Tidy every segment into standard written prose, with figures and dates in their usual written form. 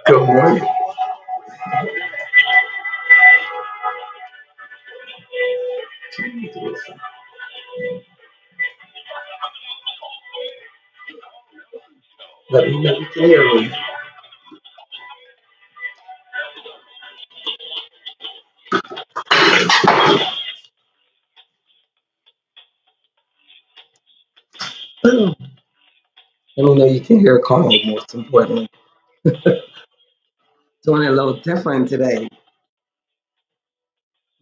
Good morning. Let me know you can hear me. Let me know you can hear a call, most importantly. Doing it a little different today.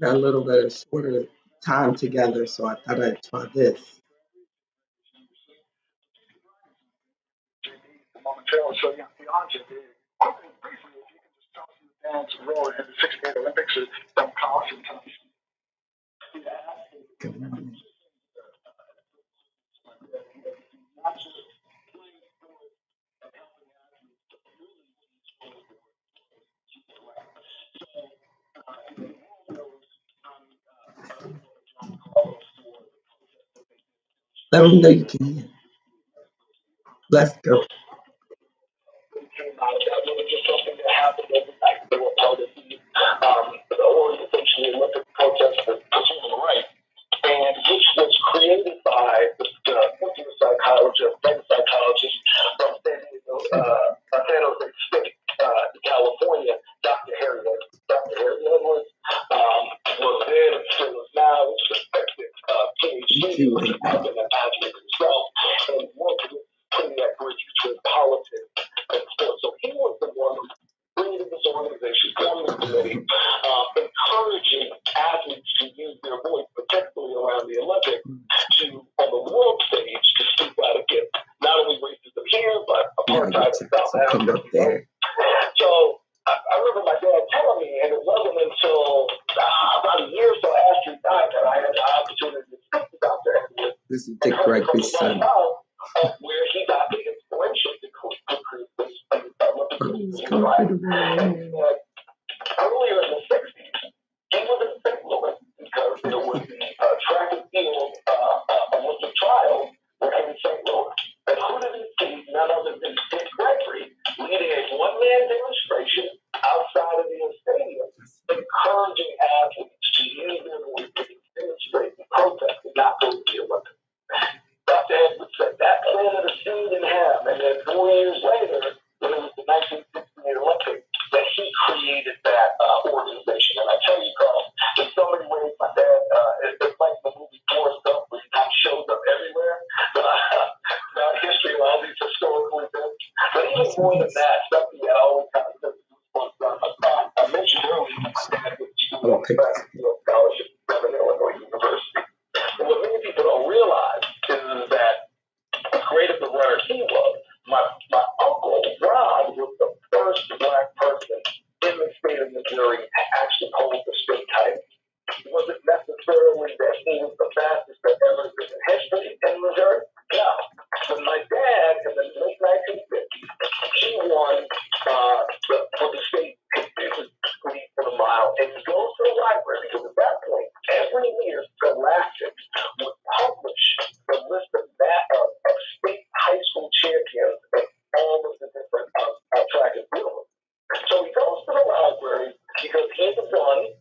Got a little bit of shorter time together, so I thought I'd try this. Momentarily. So, yeah, the odds are big. Quickly, briefly, if you can just tell us the dance role in the 68 Olympics or some caution time. Good morning. Let me know you can hear. Let's go. Came out of that was just something that happened overnight. They were part of the organization, the Olympic protest for human rights, and which was created by the psychologist, famous psychologist from San Jose State, California, Dr. Harry Edwards. Dr. Harry Edwards was then and still is now respected PhD in management himself, and worked with putting that bridge between politics and sports. So he was the one who created this organization, formed the committee, encouraging athletes to use their voice, particularly around the Olympics, to on the world stage to speak out against not only racism here, but apartheid in South Africa. So I remember my dad telling me, and it wasn't until about a year or so after he died that I had the opportunity to speak to Dr. Edwards. This is Dick Gregory's son. Where he got the inspiration to create this earlier in the 60s, he was in St. Louis because there was the track and field Olympic trials were in St. Louis. And who did he see? None other than Dick Gregory leading a one-man demonstration outside of the stadium, encouraging athletes to use their voice to demonstrate and protest and not go to the Olympics. Dr. Edwards said that planted a seed in him, and then 4 years later, when it was the 1968 Olympics, that he created that organization. And I tell you, Carl, in so many ways, my dad, it's like the movie Forrest Gump, where he kind of shows up everywhere throughout history of all these historical events. But even more than that, something that always kind of says, I mentioned earlier, my dad was a scholarship at Southern Illinois University. And what many people don't realize is that as great of a runner he was, my uncle Rod was the first black person in the state of Missouri to actually hold the state title. It wasn't necessarily that he was the fastest that ever been in history in Missouri. No. But my dad, in the late 1950s, he won for the state for the mile, and he goes to the library because at that point, every year, Scholastic would publish the list of state high school champions and all of the different track and field. So he goes to the library because he had won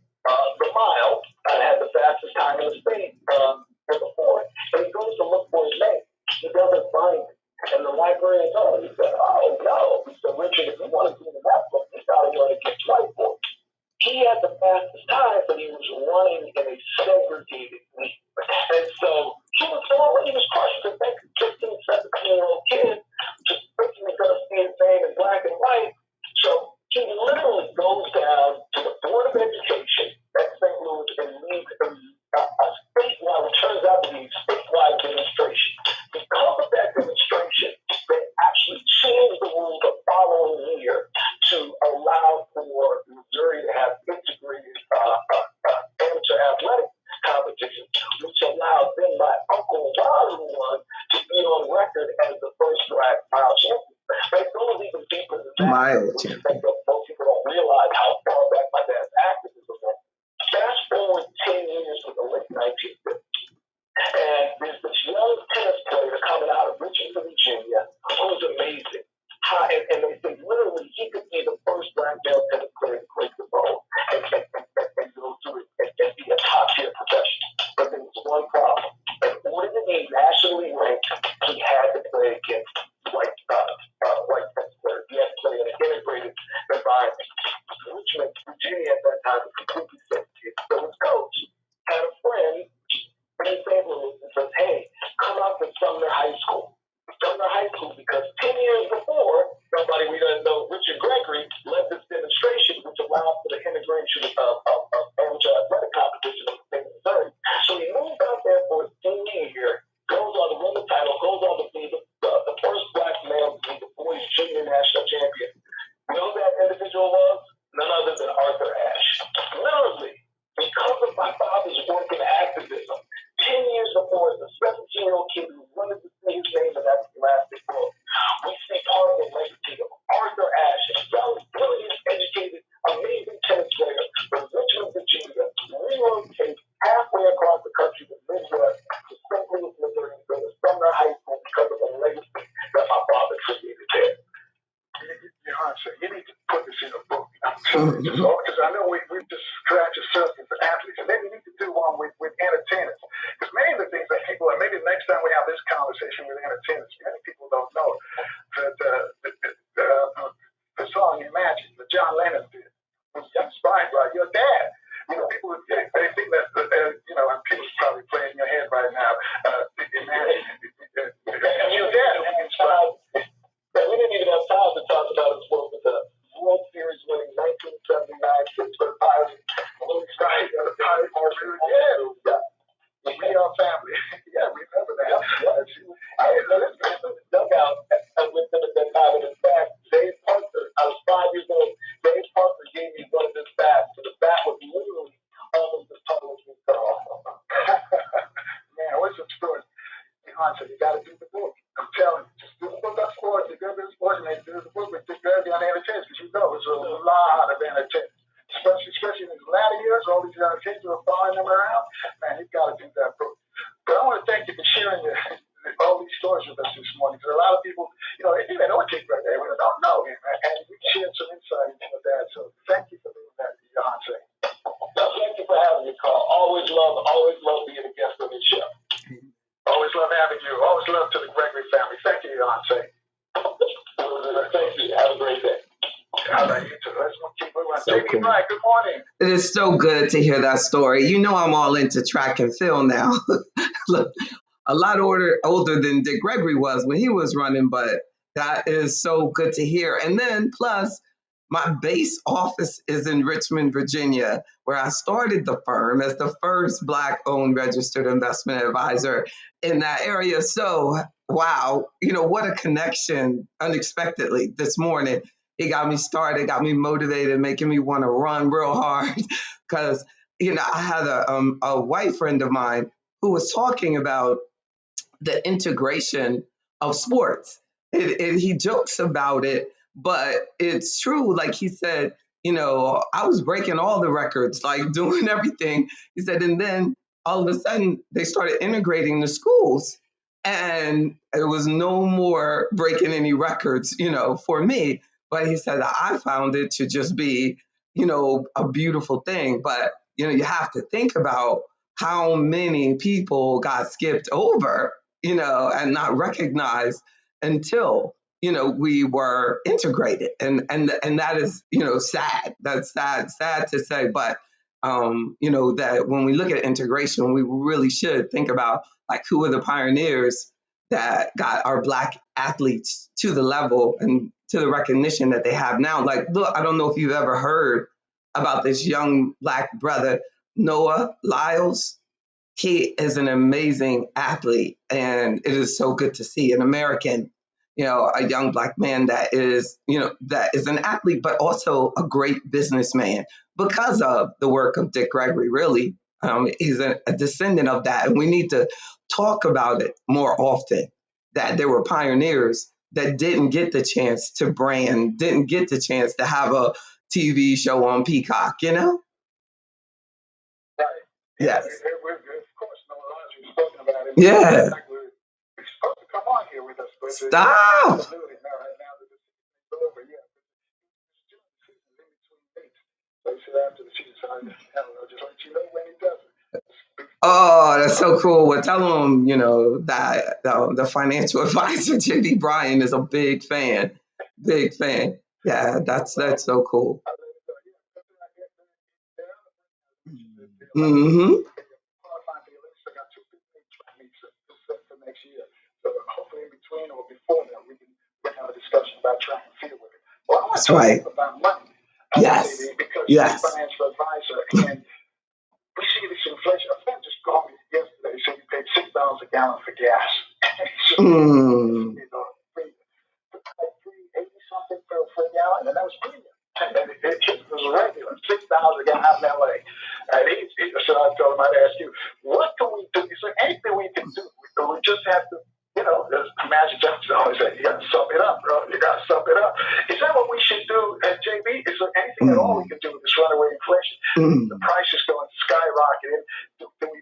the mile and had the fastest time in the state before, and he goes to look for his name. He doesn't find it. And the librarian told him, he said, oh no. He said, Richard, if you want to do the that book, you got to learn to get right for it. He had the fastest time, but he was running in a segregated league. And so he was crushed to think 15, 17-year-old kid just thinking he's going to see his name in black and white. So he literally goes down to the Board of Education at St. Louis and leads a statewide, it turns out to be a statewide demonstration. Because of that demonstration, they actually changed the rules the following year to allow for Missouri to have integrated amateur athletic competitions, which allowed then my uncle Ron, who won, to be on record as the first black mile champion. Right? Those even deeper than that. Mile champion. Most people don't realize how far back my dad's Virginia at that time was completely segregated. So his coach had a friend in St. Louis and says, hey, come out to Sumner High School. Sumner High School, because 10 years before, somebody we don't know, Richard Gregory, led this demonstration which allowed for the integration of amateur athletic competition in the state of Missouri. So he moves out there for his senior year, goes on to win the title, goes on to be the first black male to be the boys' junior national champion. You know who that individual was? None other than Arthur Ashe. Literally, because of my father's work in activism, 10 years before, as a 17-year-old kid who wanted to see his name in that scholastic book, we see part of the legacy of Arthur Ashe, a young, brilliant, educated, amazing tennis player from Richmond, Virginia, relocates halfway across the country, the Midwest, to St. Louis, Missouri, to go to Sumner High School because of the legacy that my father created there. You need to put this in a book. Because I know we just scratch the surface for athletes, and then you need to do one with entertainers. Because many of the things that people, and maybe next time we have this conversation with entertainers, many people don't know that the song Imagine that John Lennon did was inspired by your dad. People they think that and people's probably playing in your head right now. Imagine and your dad inspired. We didn't even have time to talk about his work with the World Series winning 1979 Pittsburgh Pirates. Louis Wright, the Pirates. We are family. Yeah, remember that. This dugout with them at that time. And in fact, Dave Parker, I was 5 years old. Dave Parker gave me one of his bats. So the bat was literally almost as tall as me. Man, what's the story? You got to do the book. I'm telling you, just do the book on sports. You're going to do sports, and do the book with Dick Gregory on entertainment, because you know there's a lot of entertainment. Especially in these latter years, all these entertainers are following them around. Man, you've got to do that book. But I want to thank you for sharing all these stories with us this morning. Because a lot of people, they even know Dick Gregory. They really don't know him. And we shared some insight into that. So thank you for doing that, Beyonce. Now, thank you for having me, Carl. Always love being a guest on this show. Always love having you. Always love to the Gregory family. Thank you, Beyonce. Thank you. Have a great day. All right, you too. Let's keep moving on. JB cool. Bryan, good morning. It is so good to hear that story. I'm all into track and field now. Look, a lot older than Dick Gregory was when he was running, but that is so good to hear. And then plus, my base office is in Richmond, Virginia, where I started the firm as the first Black-owned registered investment advisor in that area. So, wow, what a connection unexpectedly this morning. It got me started, got me motivated, making me want to run real hard because, I had a white friend of mine who was talking about the integration of sports. He jokes about it, but it's true. Like he said, I was breaking all the records, like doing everything. He said, and then all of a sudden they started integrating the schools, and it was no more breaking any records, for me. But he said, I found it to just be, a beautiful thing. But, you have to think about how many people got skipped over, and not recognized until, we were integrated. And that is, sad. That's sad to say. But, that when we look at integration, we really should think about like who are the pioneers that got our Black athletes to the level and to the recognition that they have now. Like, look, I don't know if you've ever heard about this young Black brother, Noah Lyles. He is an amazing athlete, and it is so good to see an American, a young Black man that is an athlete, but also a great businessman because of the work of Dick Gregory. Really, he's a descendant of that, and we need to talk about it more often. That there were pioneers that didn't get the chance to brand, didn't get the chance to have a TV show on Peacock. Right. Yes. Of course, no one has spoken about it. Yeah. We're supposed to come on here with us, but Stop. absolutely not right now. The season's over. Yeah. It's the season in between dates. So he said after the season, so I don't know, just let you know when he does it. Oh, that's so cool. Well, tell him, that the financial advisor, JB Bryan, is a big fan. Big fan. Yeah, that's so cool. Mm-hmm. qualifying for the Olympics. I got two big track meets for next year. So hopefully in between or before that, we can have a discussion about track and field with it. Well, I want to That's talk right. about money, Yes. because you're a Yes. financial advisor, and we see this inflation. A friend just called me yesterday. He said he paid $6 a gallon for gas. Mm. You know, like 380 something for a gallon, and that was premium. And it was regular, $6 a gallon out in LA. And so I told him I'd ask you, what can we do? Is there anything we can do? We just have to, there's Magic Johnson always said, you got to sum it up, bro. You got to sum it up. Is that what we should do at JB? Is there anything at all we can do with this runaway inflation? The price is going skyrocketing. Do we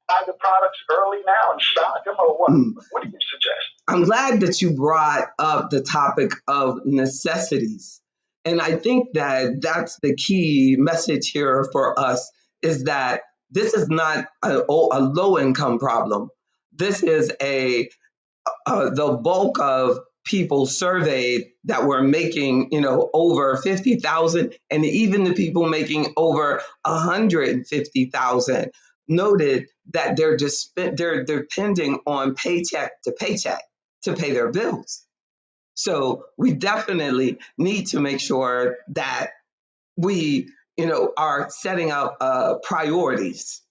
buy the products early now and stock them, or what? What do you suggest? I'm glad that you brought up the topic of necessities. And I think that that's the key message here for us is that this is not a low income problem. This is the bulk of people surveyed that were making, over 50,000, and even the people making over 150,000 noted that they're depending on paycheck to paycheck to pay their bills. So we definitely need to make sure that we, are setting up priorities,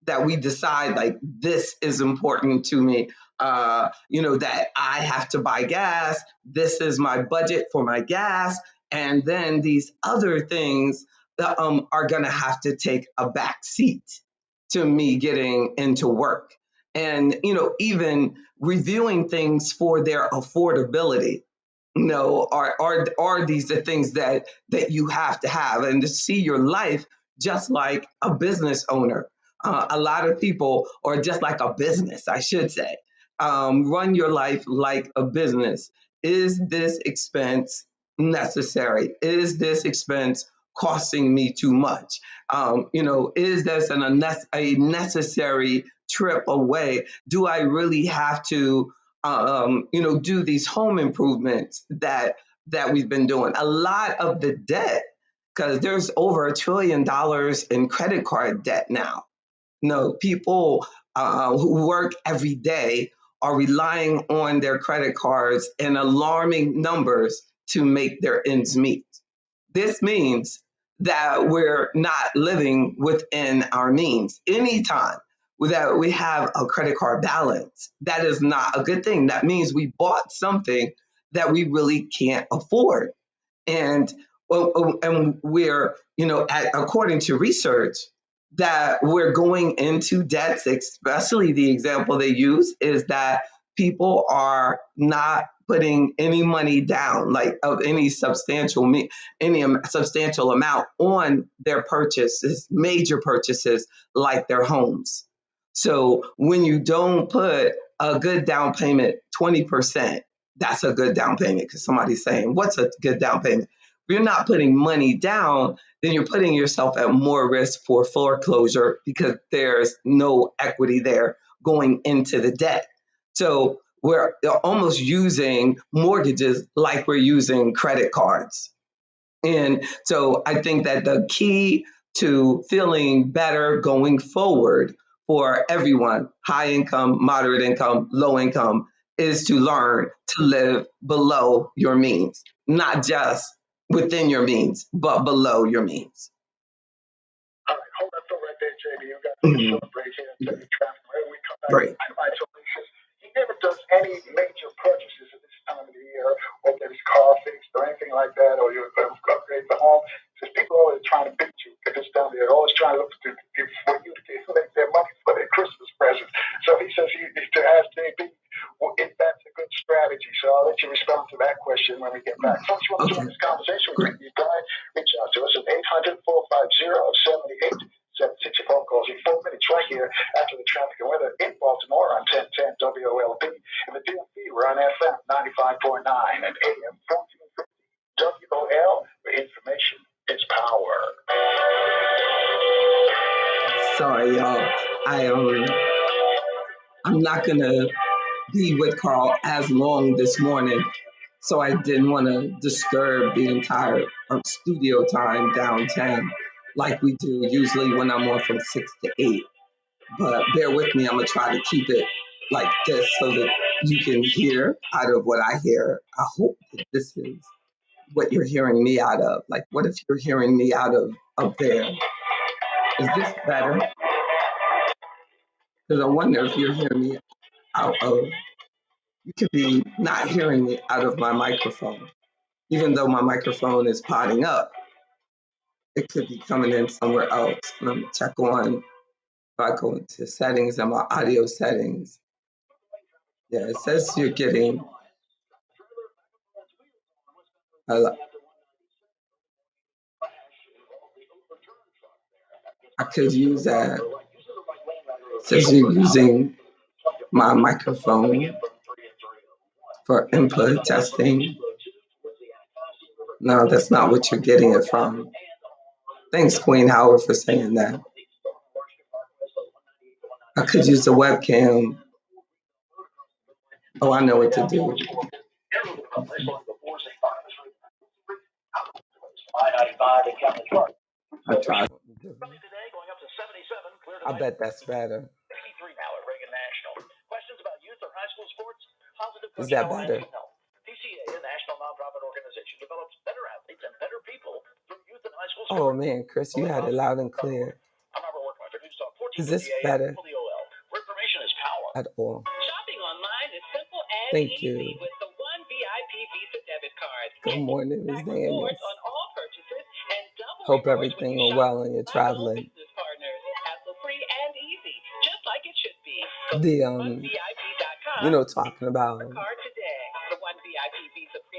that we decide like this is important to me. That I have to buy gas. This is my budget for my gas, and then these other things that are going to have to take a back seat to me getting into work, and even reviewing things for their affordability. Are these the things that you have to have, and to see your life just like a business owner. A lot of people, or just like a business, I should say, run your life like a business. Is this expense necessary? Is this expense costing me too much? Is this a necessary trip away? Do I really have to do these home improvements that we've been doing? A lot of the debt, because there's over $1 trillion in credit card debt now. People who work every day are relying on their credit cards in alarming numbers to make their ends meet. This means that we're not living within our means. Anytime that we have a credit card balance, that is not a good thing. That means we bought something that we really can't afford. And we're, according to research, that we're going into debts, especially the example they use is that people are not putting any money down, like of any substantial amount on their purchases, major purchases like their homes. So when you don't put a good down payment, 20%, that's a good down payment, because somebody's saying, what's a good down payment? If you're not putting money down, then you're putting yourself at more risk for foreclosure, because there's no equity there going into the debt. So we're almost using mortgages like we're using credit cards. And so I think that the key to feeling better going forward for everyone, high income, moderate income, low income, is to learn to live below your means, not just within your means, but below your means. All right, hold that thought right there, JB. You got to Mhm. celebrate here and take the traffic. Whenever we come back, Right. I told him, he says he never does any major purchases at this time of the year, or get his car fixed or anything like that, or you upgrade the home. Because people are always trying to beat you at this time of the year. They're always trying to look for you to get their money for their Christmas presents. So he says to ask JB if that's a good strategy. So I'll let you respond to that question when we get back. Folks, you want to join this conversation with JB Bryan? Reach out to us at 800-450-7876. Your phone calls in 4 minutes right here after the traffic and weather in Baltimore on 1010 WOLB. In the DMV, we're on FM 95.9 and AM 1450 WOL, where information is power. Sorry, y'all. I'm not gonna be with Carl as long this morning, so I didn't want to disturb the entire studio time downtown. like we do usually when I'm on from 6 to 8. But bear with me, I'm going to try to keep it like this so that you can hear out of what I hear. I hope that this is what you're hearing me out of. Like, what if you're hearing me out of up there? Is this better? Because I wonder if you're hearing me out of, you could be not hearing me out of my microphone. Even though my microphone is potting up, it could be coming in somewhere else. Let me check on, if I go into settings and my audio settings. Yeah, it says you're getting, I could use that. It says you're using my microphone for input testing. No, that's not what you're getting it from. Thanks, Queen Howard, for saying that. I could use the webcam. Oh, I know what to do. I tried. I bet that's better. Is that better? Oh man, Chris, you had it loud and clear. Is this better at all? Thank you. Good morning, Ms. Daniels. Hope everything went well when you're traveling. Talking about,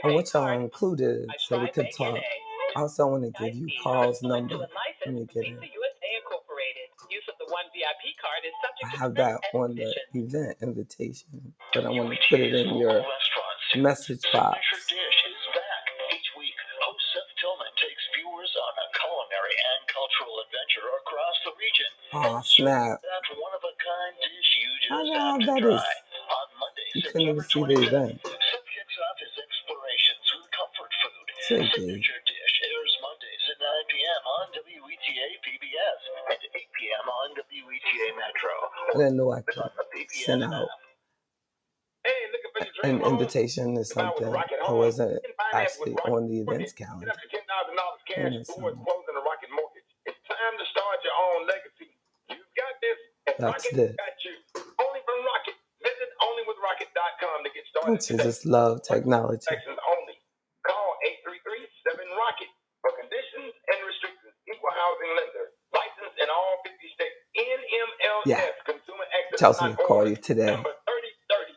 I want y'all included so we could talk. I also want to give you Carl's number. Let me get it. I have that on the event invitation, but I want to put it in your message box. Oh, snap. I know that is. You couldn't even see the event. JB. I didn't know I could send out an invitation to something. I wasn't actually on the events calendar. That's this. Don't you just love technology? Call 833-7-ROCKET for conditions and restrictions. Equal housing lender. Licensed in all 50 states. NMLS. Yeah. Consumer Access. Tells me to call you today. Number 3030.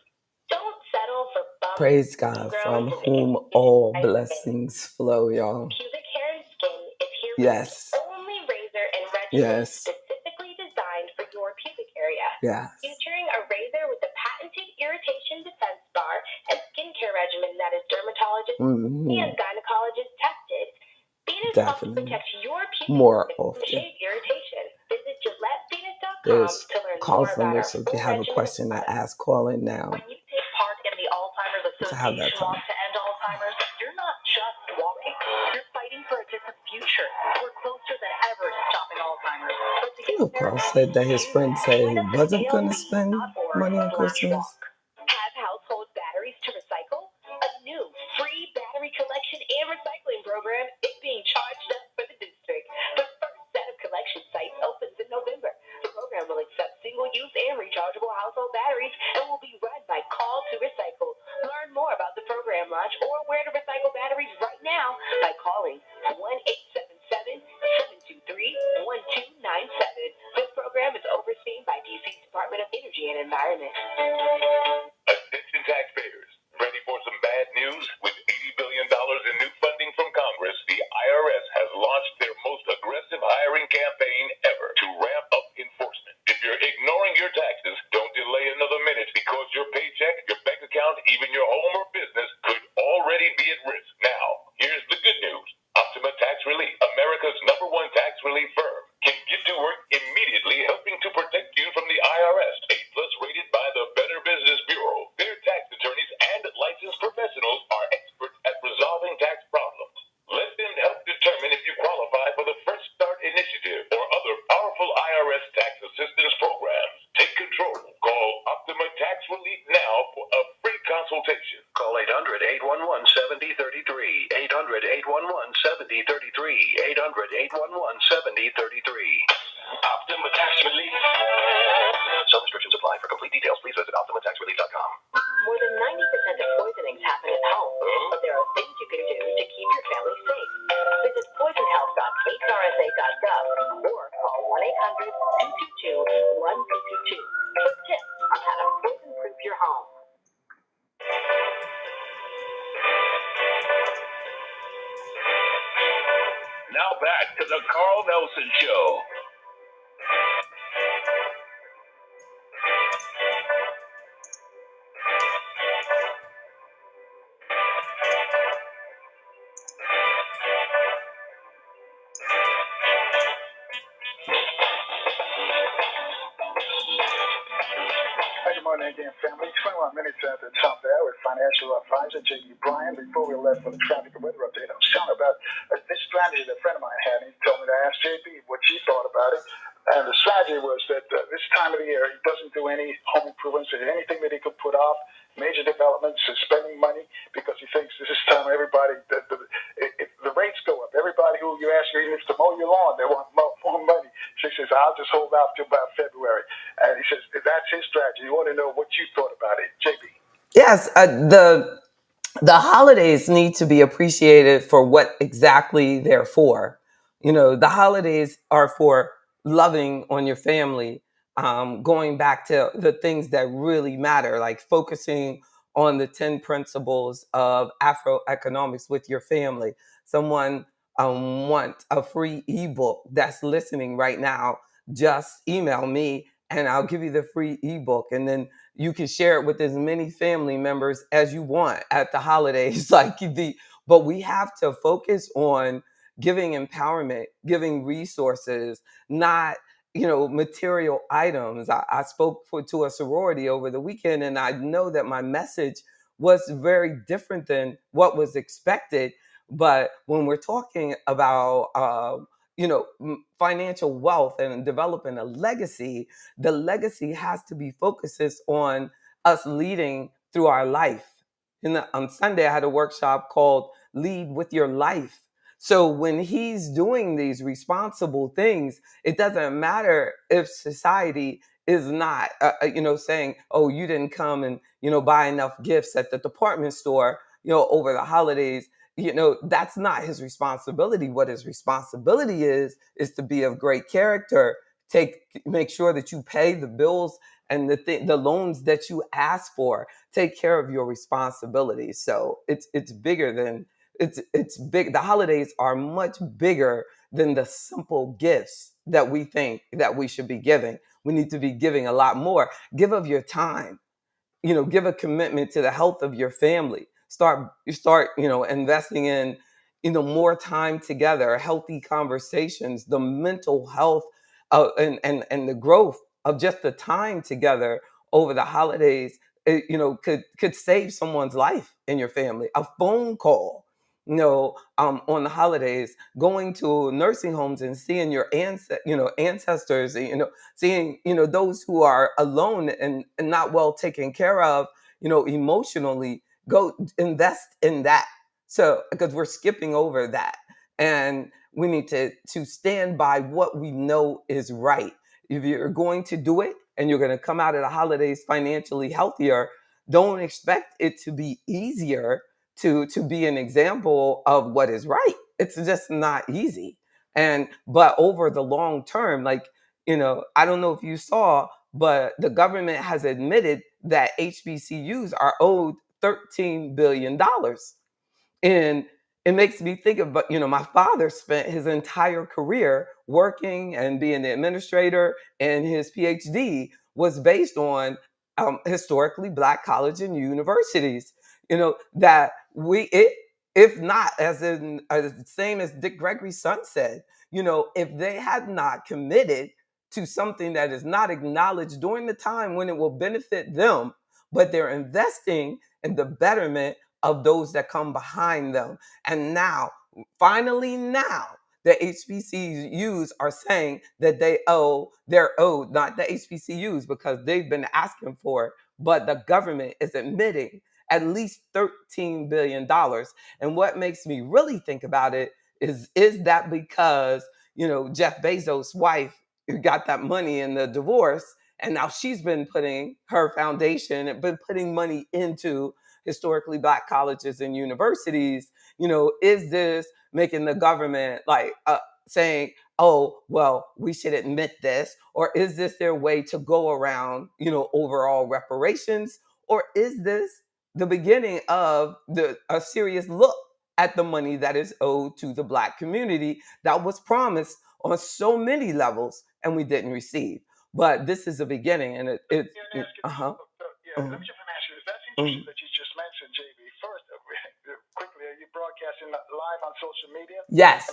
Don't settle for bumps. Praise God, from whom all blessings flow, y'all. Cubic hair and skin is here. Yes. Only razor and regimen specifically designed for your pubic area. Yes. Featuring a razor with a patented irritation defense bar and skincare regimen that is dermatologist and gynecologist tested. Venus helps protect your pubic more often. Shave irritation. Visit GilletteVenus.com to learn more about our so if you have a question to ask, call in now. When you take part in the Alzheimer's Association Walk to End Alzheimer's, you're not just walking. You're fighting for a different future. We're closer than ever to stopping Alzheimer's. Carl said that his friend said he wasn't going to spend money on Christmas. Have household batteries to recycle? A new free battery collection and recycling program is being charged up for the district. The first set of collection sites opens in November. The program will accept single-use and rechargeable household batteries and will be run by Call to Recycle. Learn more about the program launch or where to recycle batteries right now by calling 1-877-723-1297. This program is overseen by DC's Department of Energy and Environment. Attention taxpayers, ready for some bad news? With $80 billion in new funding from Congress, the IRS has launched their most aggressive hiring campaign ever to ramp up enforcement. If you're ignoring your taxes, don't delay another minute because your paycheck, your bank account, even your home or business could already be at risk. Now, here's the good news. Optima Tax Relief, America's #1 tax relief firm, can get to work immediately helping to protect you from the IRS. A+ rated by the Better Business Bureau. Their tax attorneys and licensed professionals are experts at resolving tax problems. Let them help determine if you qualify for the Fresh Start Initiative Initiative or other powerful IRS tax assistance programs. Take control. Call Optima Tax Relief now for a free consultation. Call 800-811-7033. 800-811-7033. 800-811-7033. Optima Tax Relief. Some restrictions apply. For complete details, please visit OptimaTaxRelief.com. More than 90% of poisonings happen at home, but there are things you can do to keep your family safe. Visit poisonhealth.hrsa.gov or call 1-800-222-1222 for tips on how to poison-proof your home. Now back to the Carl Nelson Show. Good morning again, family. 21 minutes at the top there with financial advisor JB Bryan. Before we left for the traffic and weather update, I was talking about this strategy that a friend of mine had. And he told me to ask JB what she thought about it. And the strategy was that this time of the year, he doesn't do any home improvements or anything that he could put off, major developments, or spending money, because he thinks this is time everybody, if the rates go up, everybody who you ask even if to mow your lawn, they want more money. So he says, I'll just hold out till about February. And he says, that's his strategy. You want to know what you thought about it, JB? Yes, the holidays need to be appreciated for what exactly they're for. The holidays are for loving on your family, going back to the things that really matter, like focusing on the 10 principles of AfroEconomics with your family. Someone want a free ebook that's listening right now, just email me and I'll give you the free ebook. And then you can share it with as many family members as you want at the holidays. But we have to focus on giving empowerment, giving resources, not material items. I spoke to a sorority over the weekend, and I know that my message was very different than what was expected. But when we're talking about financial wealth and developing a legacy, the legacy has to be focuses on us leading through our life. On Sunday, I had a workshop called Lead with Your Life. So when he's doing these responsible things, it doesn't matter if society is not, saying, oh, you didn't come and, buy enough gifts at the department store, over the holidays. That's not his responsibility. What his responsibility is to be of great character, make sure that you pay the bills and the loans that you ask for. Take care of your responsibilities. So it's bigger than it's big. The holidays are much bigger than the simple gifts that we think that we should be giving. We need to be giving a lot more. Give of your time. Give a commitment to the health of your family. Start investing in more time together, healthy conversations, the mental health, and the growth of just the time together over the holidays. Could save someone's life in your family. A phone call, on the holidays, going to nursing homes and seeing your ancestors, seeing those who are alone and not well taken care of, emotionally. Go invest in that. So because we're skipping over that, and we need to stand by what we know is right. If you're going to do it and you're going to come out of the holidays financially healthier, don't expect it to be easier to be an example of what is right. It's just not easy. But over the long term, I don't know if you saw, but the government has admitted that HBCUs are owed $13 billion. And it makes me think of, my father spent his entire career working and being the administrator, and his PhD was based on historically Black colleges and universities. That if not, as same as Dick Gregory's son said, if they had not committed to something that is not acknowledged during the time when it will benefit them, but they're investing in the betterment of those that come behind them. And now, finally now, the HBCUs are saying that they're owed, not the HBCUs because they've been asking for it, but the government is admitting at least $13 billion. And what makes me really think about it is that because, Jeff Bezos' wife got that money in the divorce, and now she's been putting her foundation and been putting money into historically Black colleges and universities. Is this making the government saying, oh, well, we should admit this? Or is this their way to go around, overall reparations? Or is this the beginning of a serious look at the money that is owed to the Black community that was promised on so many levels and we didn't receive? But this is the beginning, and let me just ask you, that's interesting that you just mentioned, JB. First, quickly, are you broadcasting live on social media? Yes.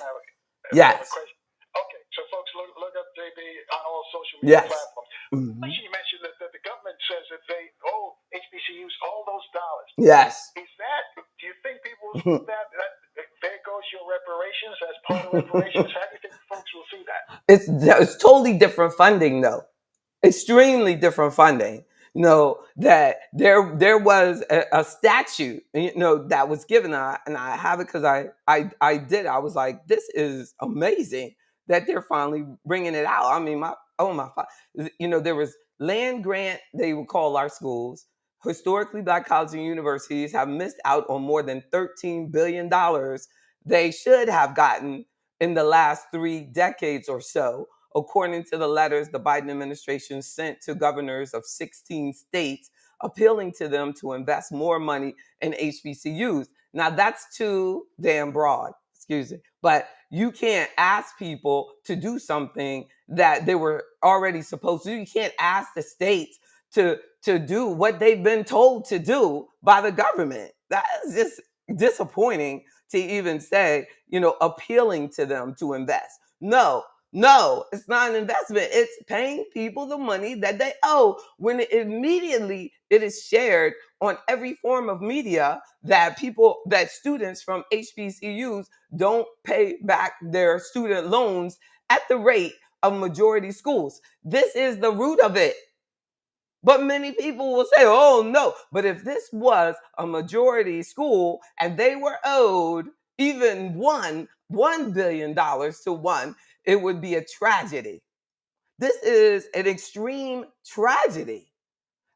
Yes. Okay, so folks, look up JB on all social media platforms. You mentioned that the government says that they owe HBCUs all those dollars. Yes. Do you think people will see that? There goes your reparations as part of reparations. How do you think folks will see that? It's totally different funding, though. Extremely different funding. That there was a statute, that was given, and I have it because I was like, this is amazing that they're finally bringing it out. I mean, there was land grant, they would call our schools. Historically Black colleges and universities have missed out on more than $13 billion they should have gotten in the last 3 decades or so, according to the letters the Biden administration sent to governors of 16 states, appealing to them to invest more money in HBCUs. Now, that's too damn broad, excuse me, but you can't ask people to do something that they were already supposed to do. You can't ask the states to do what they've been told to do by the government. That is just disappointing to even say, appealing to them to invest. No, it's not an investment. It's paying people the money that they owe when immediately it is shared on every form of media that students from HBCUs don't pay back their student loans at the rate of majority schools. This is the root of it. But many people will say, oh, no. But if this was a majority school and they were owed even $1 billion to one, it would be a tragedy. This is an extreme tragedy.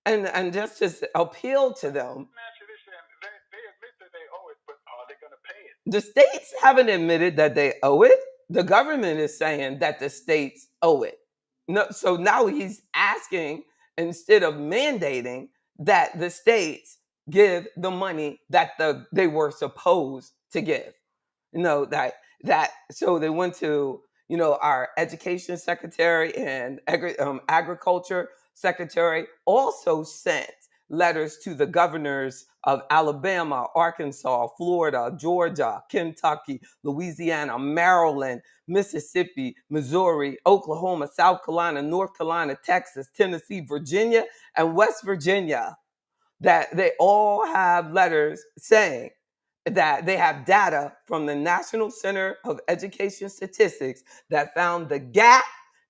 And just to appeal to them. They admit that they owe it, but are they going to pay it? The states haven't admitted that they owe it. The government is saying that the states owe it. No, so now he's asking, instead of mandating, that the states give the money that they were supposed to give. So they went to our education secretary and agriculture secretary also sent letters to the governors of Alabama, Arkansas, Florida, Georgia, Kentucky, Louisiana, Maryland, Mississippi, Missouri, Oklahoma, South Carolina, North Carolina, Texas, Tennessee, Virginia, and West Virginia, that they all have letters saying that they have data from the National Center of Education Statistics that found the gap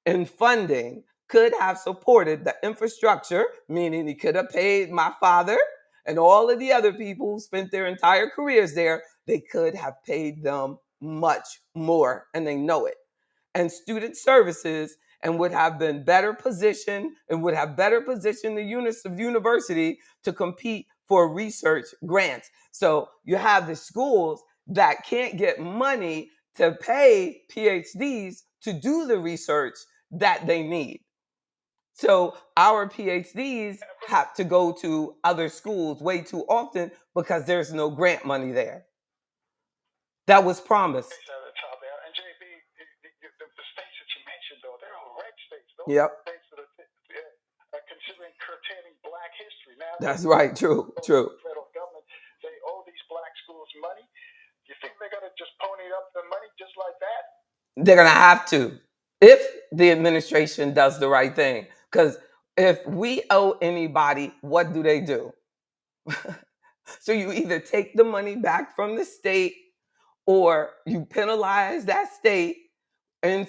in funding could have supported the infrastructure, meaning he could have paid my father and all of the other people who spent their entire careers there. They could have paid them much more, and they know it. And student services, and would have been better positioned and would have better positioned the units of university to compete for research grants. So you have the schools that can't get money to pay PhDs to do the research that they need. So our PhDs have to go to other schools way too often because there's no grant money there. That was promised. And JB, the states that you mentioned, though, they're all red states. Those Yep. States that are considering curtailing Black history. Now, that's right. True. The federal government, they owe these Black schools money. Do you think they're going to just pony up the money just like that? They're going to have to, if the administration does the right thing. Because if we owe anybody, what do? So you either take the money back from the state, or you penalize that state in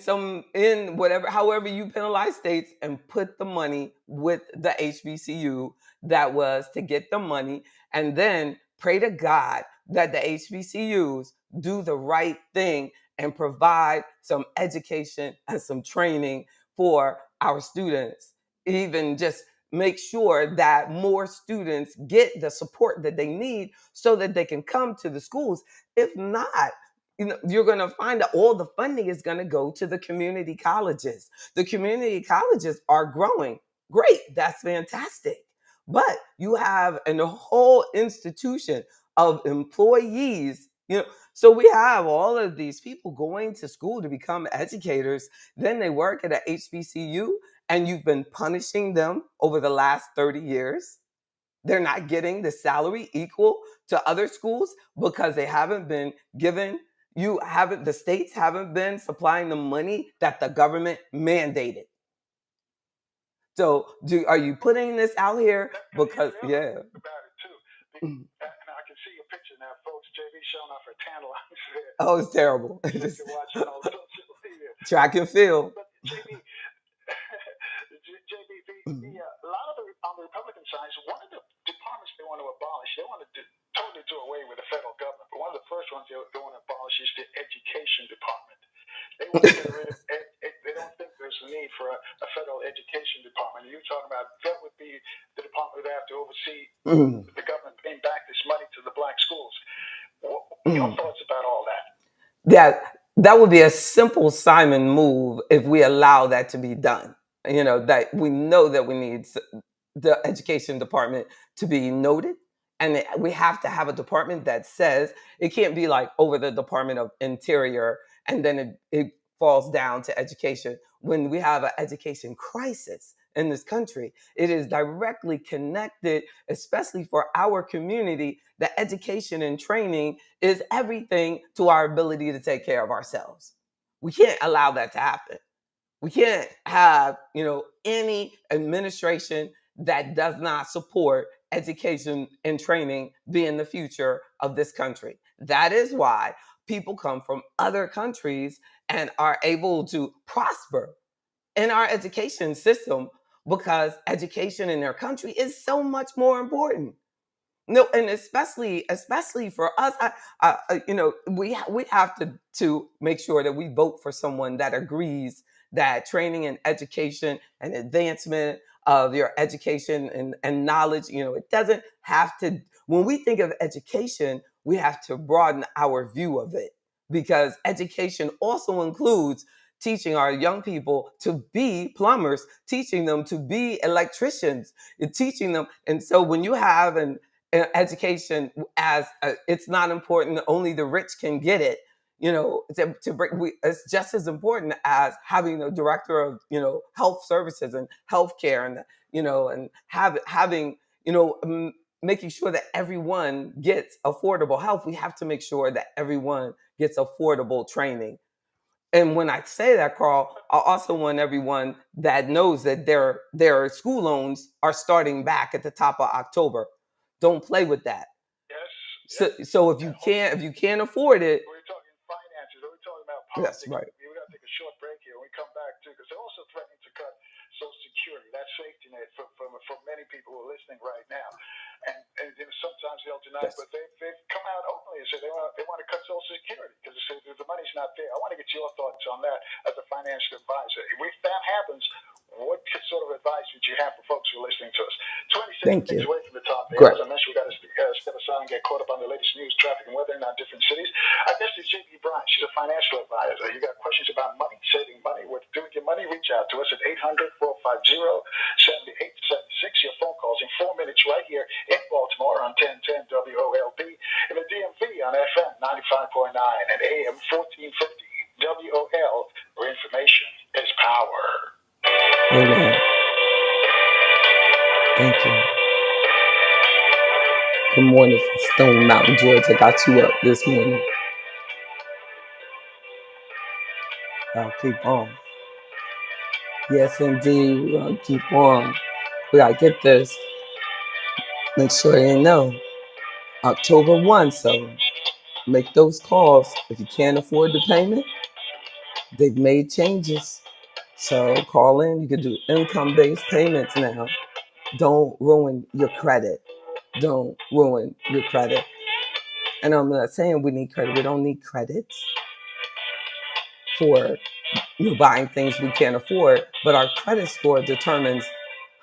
whatever, however you penalize states, and put the money with the HBCU that was to get the money, and then pray to God that the HBCUs do the right thing and provide some education and some training for our students. Even just make sure that more students get the support that they need so that they can come to the schools. If not, you're going to find that all the funding is going to go to the community colleges. The community colleges are growing. Great. That's fantastic. But you have a whole institution of employees, so we have all of these people going to school to become educators. Then they work at a HBCU, and you've been punishing them over the last 30 years. They're not getting the salary equal to other schools because they haven't been given, the states haven't been supplying the money that the government mandated. So are you putting this out here? Because, yeah. About it too. And I can see your picture now, folks. JB showing off her tan lines there. Oh, it's terrible. Just watching all social media. Track and field. But JB, a lot of on the Republican side, one of the departments they want to abolish, they want to totally do away with the federal government. But one of the first ones they want to abolish is the education department. They want to get rid of they don't think there's a need for a federal education department. You're talking about that would be the department that have to oversee the government paying back this money to the black schools. What your thoughts about all that? That would be a simple Simon move if we allow that to be done. That we know that we need the education department to be noted, and we have to have a department that says it can't be like over the Department of Interior, and then it falls down to education. When we have an education crisis in this country, it is directly connected, especially for our community. The education and training is everything to our ability to take care of ourselves. We can't allow that to happen. We can't have, any administration that does not support education and training being the future of this country. That is why people come from other countries and are able to prosper in our education system, because education in their country is so much more important. No, and especially for us, we have to make sure that we vote for someone that agrees that training and education and advancement of your education and knowledge, it doesn't have to. When we think of education, we have to broaden our view of it, because education also includes teaching our young people to be plumbers, teaching them to be electricians, teaching them. And so when you have an education as it's not important, only the rich can get it, it's just as important as having a director of health services and healthcare, and and having making sure that everyone gets affordable health. We have to make sure that everyone gets affordable training. And when I say that, Carl, I also want everyone that knows that their school loans are starting back at the top of October. Don't play with that. Yes. So if you can't afford it, we're talking finances. We're talking about That's politics. right. We got to take a short break here. We come back too, because they're also threatening to cut Social Security, that safety net for many people who are listening right now. And sometimes they'll deny it, but they've come out openly and said they want to cut Social Security because they say the money's not there. I want to get your thoughts on that as a financial advisor. If that happens, what sort of advice would you have for folks who are listening to us? 26 minutes away from the top there. As I mentioned, we've got to step aside and get caught up on the latest news, traffic, and weather in our different cities. Our guest is JB Bryan. She's a financial advisor. You got questions about money, saving money, what to do with your money, reach out to us at 800-450-7876. Your phone calls in 4 minutes right here in Baltimore on 1010 WOLB, in the DMV on FM 95.9 and AM 1450 WOL, where information is power. Amen. Thank you. Good morning from Stone Mountain, Georgia. Got you up this morning. I'll keep on. Yes, indeed. We're going to keep on. We got to get this. Make sure they know. October 1, so make those calls. If you can't afford the payment, they've made changes. So call in. You can do income-based payments now. Don't ruin your credit. Don't ruin your credit. And I'm not saying we need credit. We don't need credit for buying things we can't afford. But our credit score determines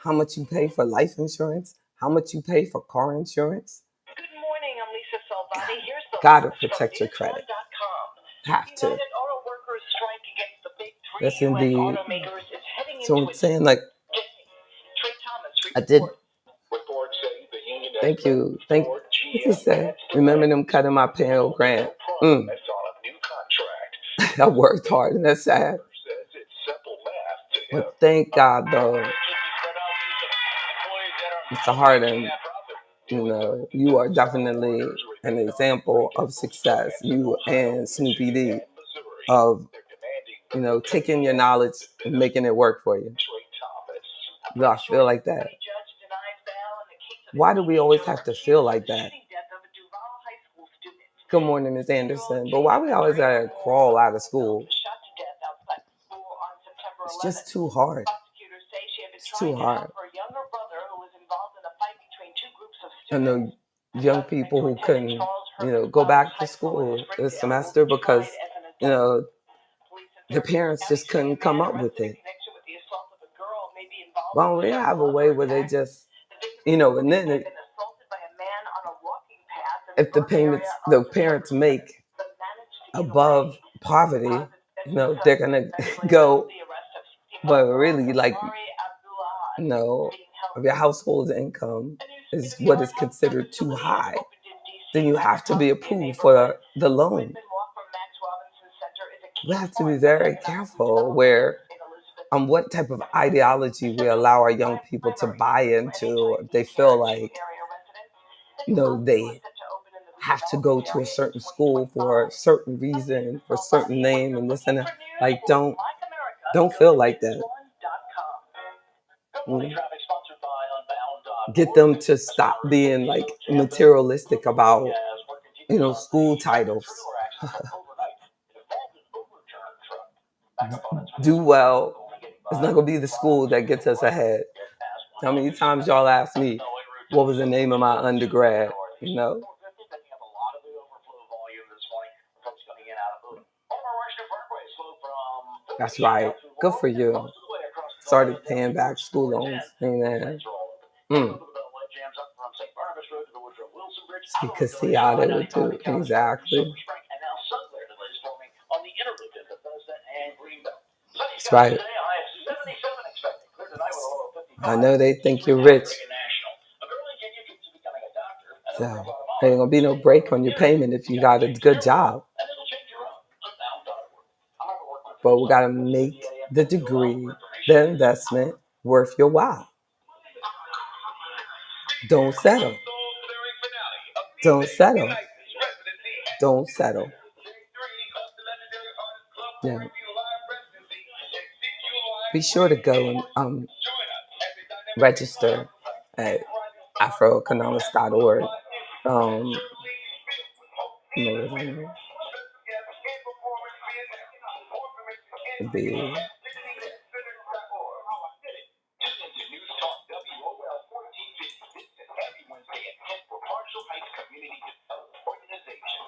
how much you pay for life insurance, how much you pay for car insurance. Good morning, I'm Lisa Salvati. Here's the Gotta protect your credit. Have to. United Auto Workers strike against the big three Yes, U.S. indeed. automakers is heading So into I'm saying, like, Trey Thomas I did. reports say the union Thank you. What's he say? Remember them cutting my Pell Grant? on a new contract. I worked hard, and that's sad. It's simple math. But thank God, though, Mr. Harden, you are definitely an example of success. You and Snoopy D of, taking your knowledge and making it work for you. I feel like that. Why do we always have to feel like that? Good morning, Ms. Anderson. But why we always gotta crawl out of school? It's just too hard. It's too hard. I know young people who couldn't, go back to school this semester because, their parents just couldn't come up with it. Why don't we have a way where they just, and then if the parents make above poverty, they're gonna go, but really, like, if your household income is what is considered too high, then you have to be approved for the loan. We have to be very careful what type of ideology we allow our young people to buy into. If they feel like, they have to go to a certain school for a certain reason, for a certain name, and this and that. Like, don't feel like that. Get them to stop being like materialistic about, school titles. Do well. It's not gonna be the school that gets us ahead. How many times y'all asked me what was the name of my undergrad? That's right. Good for you. Started paying back school loans. Amen. So you could see how they would do. Exactly. That's right. I know they think you're rich. So there ain't gonna be no break on your payment if you got a good job. But we gotta make the degree, the investment worth your while. Don't settle. Don't settle. Don't settle. Yeah. Be sure to go and register at AfroEconomics.org.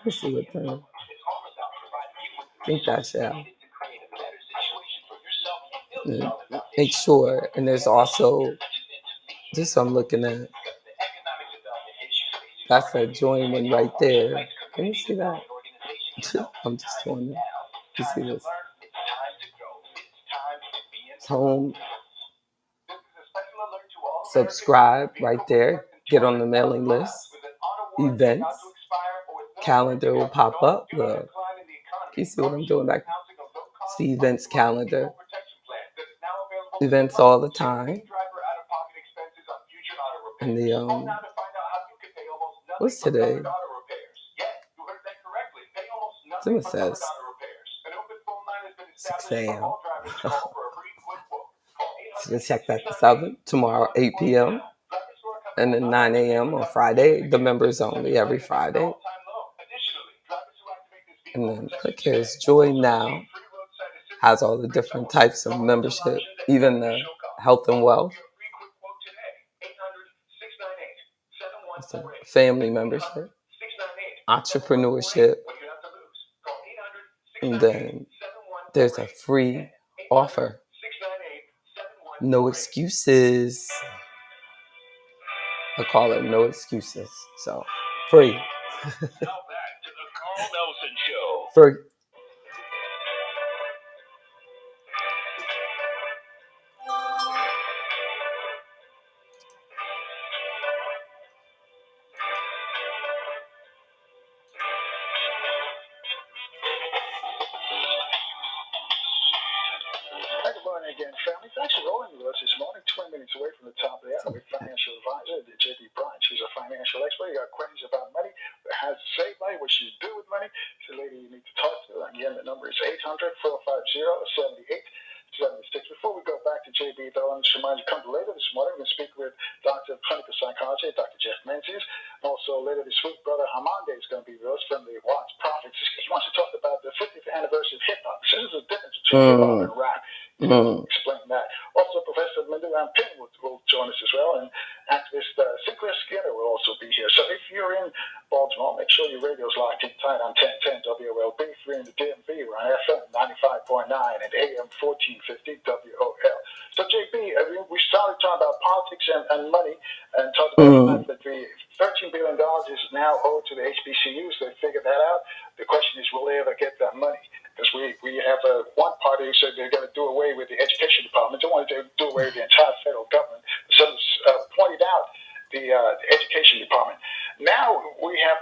Let's see what time. I think that's make sure. And there's also this I'm looking at. That's a join one right there. Can you see that? I'm just doing it. You see this? It's home. Subscribe right there. Get on the mailing list. Events. Calendar will pop up. Look. Can you see what I'm doing back? See events calendar. Events all the time. And the what's today? Someone says 6 a.m. So check that this out tomorrow, 8 p.m. and then 9 a.m. on Friday. The members only every Friday. Click here is Joy Now. Has all the different types of membership, even the health and wealth. It's a family membership, entrepreneurship, and then there's a free offer. No excuses. I call it no excuses. So free. Free. Good morning again, family. Thanks for rolling with us this morning. 20 minutes away from the top of the hour with financial advisor, JB Bryan. She's a financial expert. You got questions about money, how to save money, what you do with money. It's a lady you need to talk to. Again, the number is 800-450-7876. Before we go back to JB, though, I'm just remind you, come later this morning, we're going to speak with Dr. of Clinical Psychology, Dr. Jeff Menzies. Also, later this week, Brother Hamande is going to be with us from the Watts Prophets. He wants to talk about the 50th anniversary of hip-hop. This is the difference between hip-hop and rap. Explain that. Also, Professor Minduan Pin will join us as well, and activist Sinclair Skinner will also be here. So if you're in Baltimore, make sure your radio's locked in tight on 1010 WOLB. If you're in the DMV, we're on FM 95.9 and AM 1450 WOL. So, JB, we started talking about politics and money, and talked about the fact that the $13 billion is now owed to the HBCUs. They figured that out. The question is, will they ever get that money? Because we have one party who said they're going to do away with the education department. They want to do away with the entire federal government. So pointed out the education department. Now we have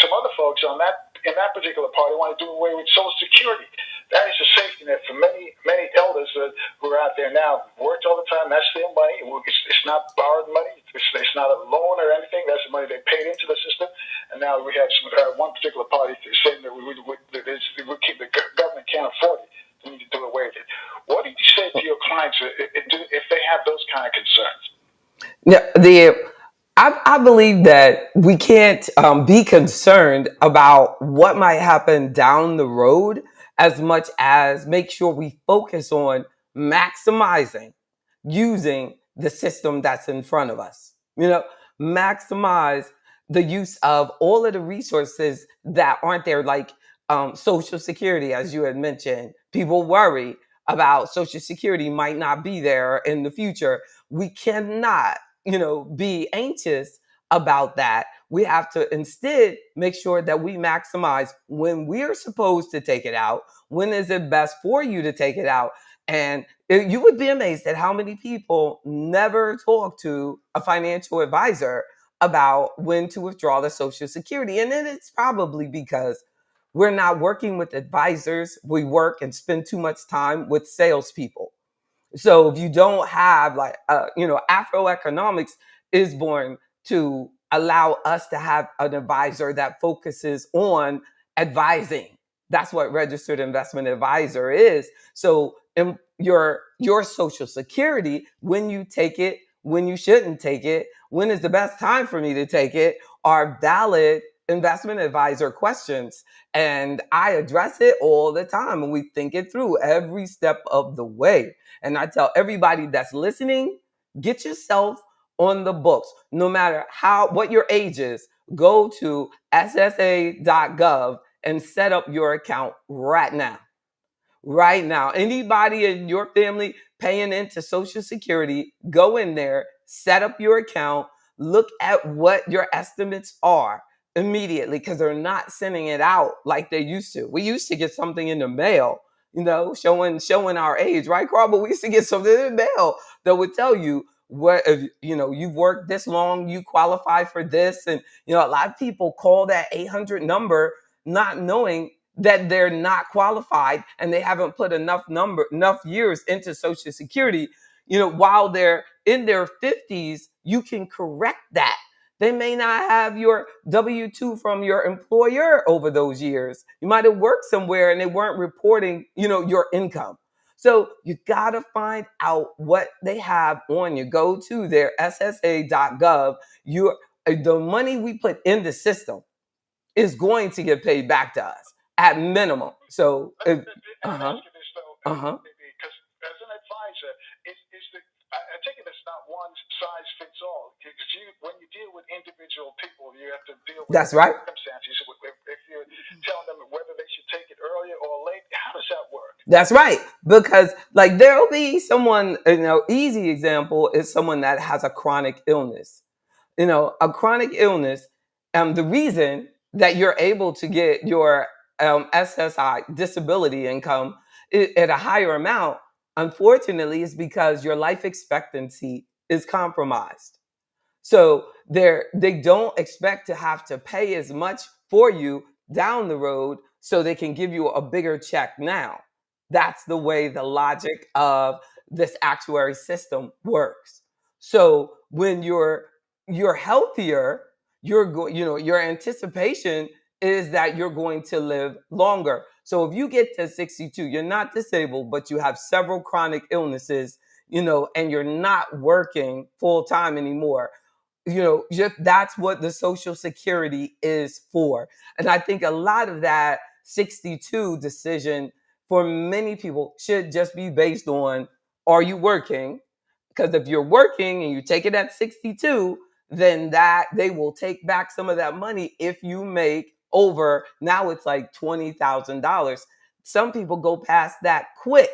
some other folks in that particular party want to do away with Social Security. That is a safety net for many elders who are out there now. Worked all the time. That's their money. It's not borrowed money. It's not a loan or anything. That's the money they paid into the system. And now we have one particular party saying that we keep the government can't afford it. We need to do away with it. What do you say to your clients if they have those kind of concerns? Yeah, I believe that we can't be concerned about what might happen down the road as much as make sure we focus on maximizing using the system that's in front of us. Maximize the use of all of the resources that aren't there, like Social Security, as you had mentioned. People worry about Social Security might not be there in the future. We cannot be anxious about that. We have to instead make sure that we maximize when we're supposed to take it out. When is it best for you to take it out? And you would be amazed at how many people never talk to a financial advisor about when to withdraw the Social Security. And then it's probably because we're not working with advisors. We work and spend too much time with salespeople. So if you don't have AfroEconomics is born to allow us to have an advisor that focuses on advising. That's what registered investment advisor is. So in your Social Security, when you take it, when you shouldn't take it, when is the best time for me to take it, are valid investment advisor questions. And I address it all the time, and we think it through every step of the way. And I tell everybody that's listening, get yourself on the books. No matter what your age is, go to ssa.gov and set up your account right now. Right now. Anybody in your family paying into Social Security, go in there, set up your account, look at what your estimates are immediately, because they're not sending it out like they used to. We used to get something in the mail, showing our age, right, Carl? But we used to get something in the mail that would tell you what, you've worked this long, you qualify for this. And, a lot of people call that 800 number not knowing that they're not qualified and they haven't put enough years into Social Security. While they're in their 50s, you can correct that. They may not have your W-2 from your employer over those years. You might have worked somewhere and they weren't reporting, your income. So you got to find out what they have on you. Go to their ssa.gov. The money we put in the system is going to get paid back to us. at minimum. So, Let me ask you this though, uh-huh. because as an advisor, is the I take it it's not one size fits all. Because when you deal with individual people, you have to deal with That's right. circumstances. If you're telling them whether they should take it earlier or late, how does that work? That's right. Because like there'll be someone, easy example is someone that has a chronic illness. A chronic illness, the reason that you're able to get your SSI disability income at a higher amount, unfortunately, is because your life expectancy is compromised. So they don't expect to have to pay as much for you down the road so they can give you a bigger check now. That's the way the logic of this actuary system works. So when you're healthier, your anticipation is that you're going to live longer. So if you get to 62, you're not disabled, but you have several chronic illnesses, and you're not working full time anymore, just that's what the social security is for. And I think a lot of that 62 decision for many people should just be based on, are you working? Because if you're working and you take it at 62, then that they will take back some of that money if you make over, now it's like $20,000. Some people go past that quick,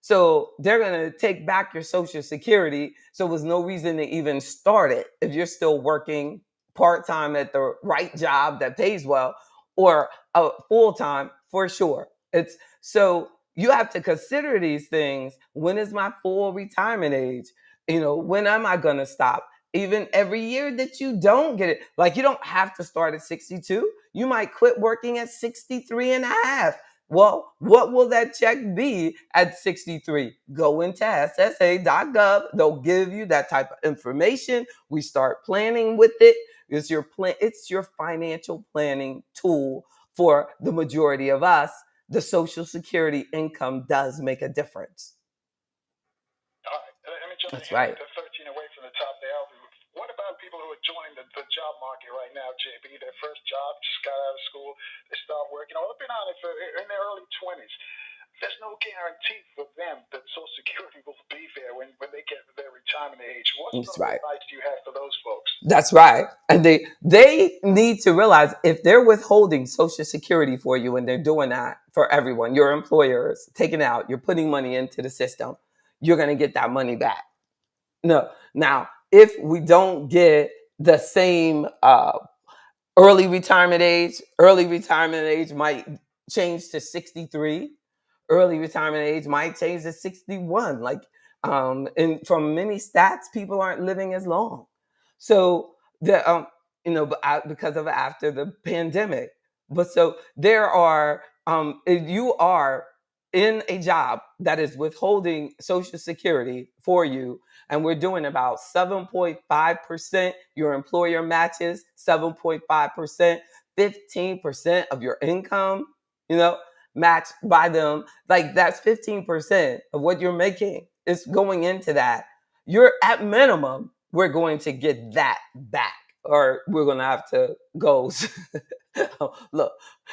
so they're going to take back your Social Security. So there's no reason to even start it if you're still working part time at the right job that pays well, or full time for sure. It's so you have to consider these things. When is my full retirement age? When am I going to stop? Even every year that you don't get it, like you don't have to start at 62. You might quit working at 63 and a half. Well, what will that check be at 63? Go into ssa.gov. They'll give you that type of information. We start planning with it. It's your financial planning tool for the majority of us. The Social Security income does make a difference. All right, let me jump in That's here right. with the 13 away from the top there. What about people who are joining the job market right now, JB? Their first job, just got out of school, they start working, or they've been on it in their early 20s. There's no guarantee for them that Social Security will be there when they get to their retirement age. What That's sort of right. advice do you have for those folks? That's right. And they need to realize if they're withholding Social Security for you, and they're doing that for everyone, your employers taking out, you're putting money into the system, you're going to get that money back. No. Now, if we don't get the same early retirement age might change to 63. Early retirement age might change to 61. And from many stats, people aren't living as long. So because of after the pandemic. But so there are, if you are in a job that is withholding Social Security for you, and we're doing about 7.5%, your employer matches 7.5%, 15% of your income, matched by them. Like that's 15% of what you're making. It's going into that. You're at minimum, we're going to get that back, or we're going to have to go. Look,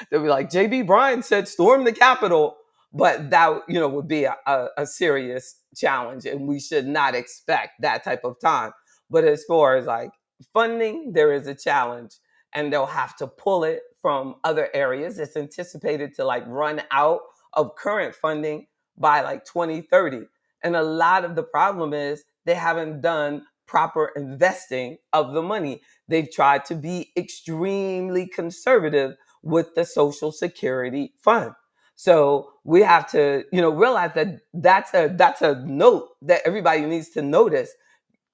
they'll be like, JB Bryan said, storm the Capitol. But that, would be a serious challenge, and we should not expect that type of time. But as far as like funding, there is a challenge, and they'll have to pull it from other areas. It's anticipated to like run out of current funding by like 2030. And a lot of the problem is they haven't done proper investing of the money. They've tried to be extremely conservative with the Social Security fund. So we have to, realize that that's a note that everybody needs to notice.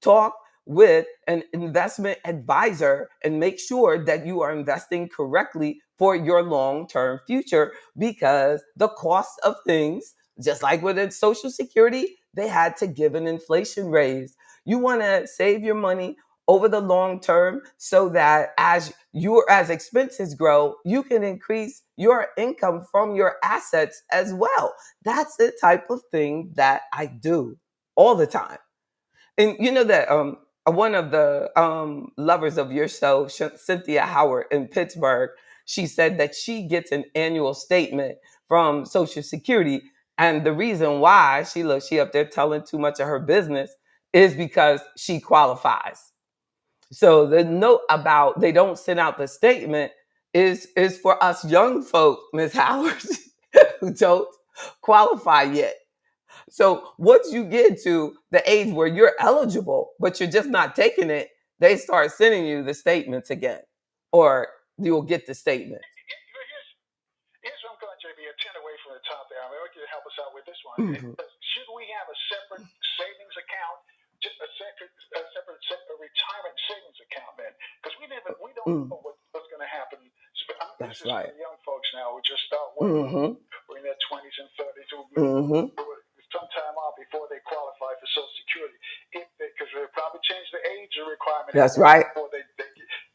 Talk with an investment advisor and make sure that you are investing correctly for your long-term future, because the cost of things, just like with the Social Security, they had to give an inflation raise. You want to save your money over the long term so that as expenses grow, you can increase your income from your assets as well. That's the type of thing that I do all the time. And you know that one of the lovers of your show, Cynthia Howard in Pittsburgh, she said that she gets an annual statement from Social Security. And the reason why she up there telling too much of her business is because she qualifies. So the note about they don't send out the statement is for us young folk, Ms. Howard, who don't qualify yet. So once you get to the age where you're eligible, but you're just not taking it, they start sending you the statements again, or you'll get the statement. Here's where I'm going, JB. A 10 away from the top there. I want you to help us out with this one. Should we have a separate savings account, a separate retirement savings account, man? Because we don't know what's going to happen. That's right. Young folks now who just start working. We're in their 20s and 30s. Some time off before they qualify for Social Security, because they'll probably change the age requirement. That's right. Before they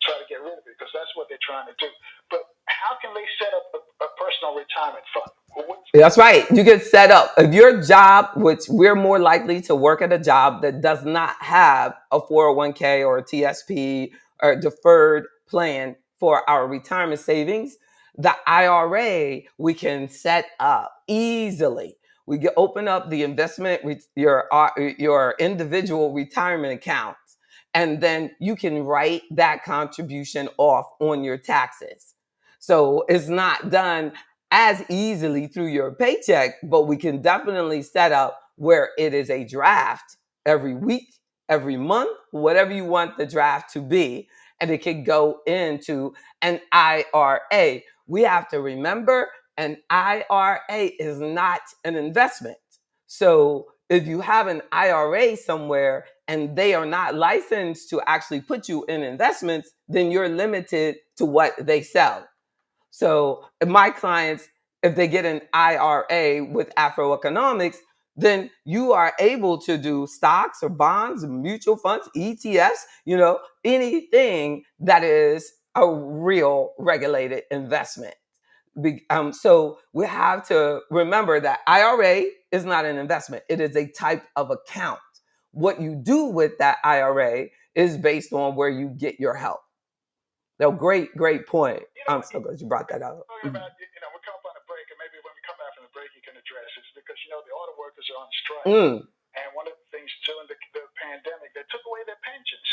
try to get rid of it, because that's what they're trying to do. But how can they set up a personal retirement fund? That's right. You get set up. If your job, which we're more likely to work at a job that does not have a 401k or a TSP or a deferred plan for our retirement savings, the IRA we can set up easily. We can open up the investment, your individual retirement accounts, and then you can write that contribution off on your taxes. So it's not done as easily through your paycheck, but we can definitely set up where it is a draft every week, every month, whatever you want the draft to be, and it can go into an IRA. We have to remember an IRA is not an investment. So if you have an IRA somewhere and they are not licensed to actually put you in investments, then you're limited to what they sell. So if my clients, if they get an IRA with AfroEconomics, then you are able to do stocks or bonds, mutual funds, ETFs, anything that is a real regulated investment. So we have to remember that IRA is not an investment. It is a type of account. What you do with that IRA is based on where you get your help. No, great point. I'm so glad you brought that up. We'll come up on a break, and maybe when we come back from the break, you can address it, because the auto workers are on strike. And one of the things during the pandemic, they took away their pensions.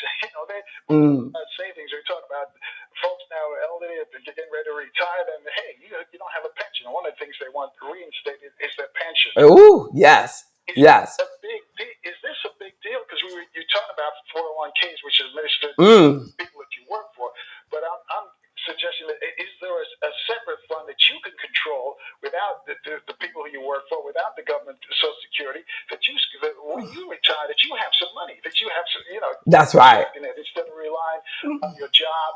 Savings. We talk about folks now elderly, they're getting ready to retire, and hey, you don't have a pension. And one of the things they want reinstated is their pension. Oh, yes. Yes. Is this a big deal? Because you're talking about 401ks, which is administered people that you work for. But I'm suggesting that is there a separate fund that you can control without the people who you work for, without the government Social Security, that when you retire, that you have some money, that you have some, That's right. Instead of relying on your job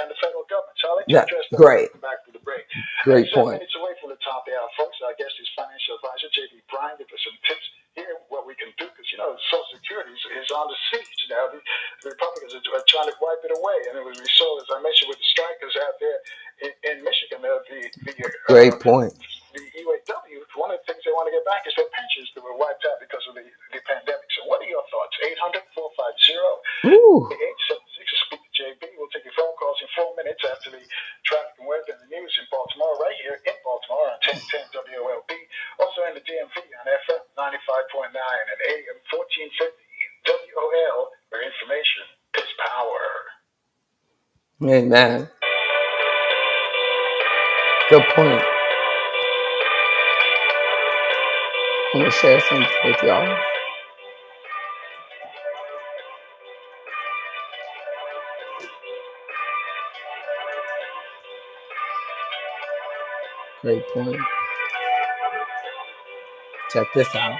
and the federal government. So I'll let you address that. Great. Back to the break. Great point. 7 minutes away from the top of the hour, folks. Our guest is financial advisor JB Bryan. Give us some tips here, what we can do, because Social Security is on the siege now. The Republicans are trying to wipe it away, and we saw, as I mentioned, with the strikers out there in Michigan, great point. The UAW, one of the things they want to get back is their pensions that were wiped out because of the pandemic. So what are your thoughts? 800-450-8876 to speak to JB. We'll take your phone calls in 4 minutes after the traffic and weather and the news in Baltimore, right here in Baltimore on 1010 WOLB. Also in the DMV on FM 95.9 and AM 1450 WOL, where information is power. Amen. Good point. I'm going to share something with y'all. Great point. Check this out.